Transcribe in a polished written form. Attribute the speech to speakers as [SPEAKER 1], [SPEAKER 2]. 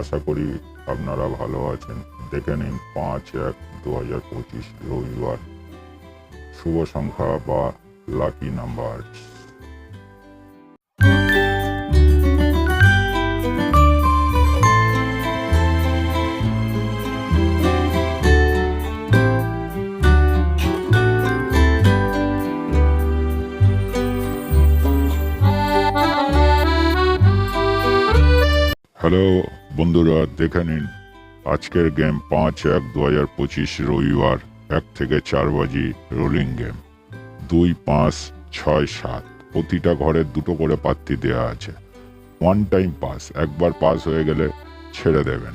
[SPEAKER 1] আশা করি আপনারা ভালো আছেন। দেখে নিন 5/1/2025 রবিবার শুভ সংখ্যা বা লাকি নাম্বার। হ্যালো বন্ধুরা, দেখে নিন আজকের গেম 5/1/2025 রবিবার 1 থেকে 4 বাজি রোলিং গেম 2, 5, 6, 7। প্রতিটা ঘরে 2টো করে প্রার্থী দেওয়া আছে। ওয়ান টাইম পাস, একবার পাস হয়ে গেলে ছেড়ে দেবেন।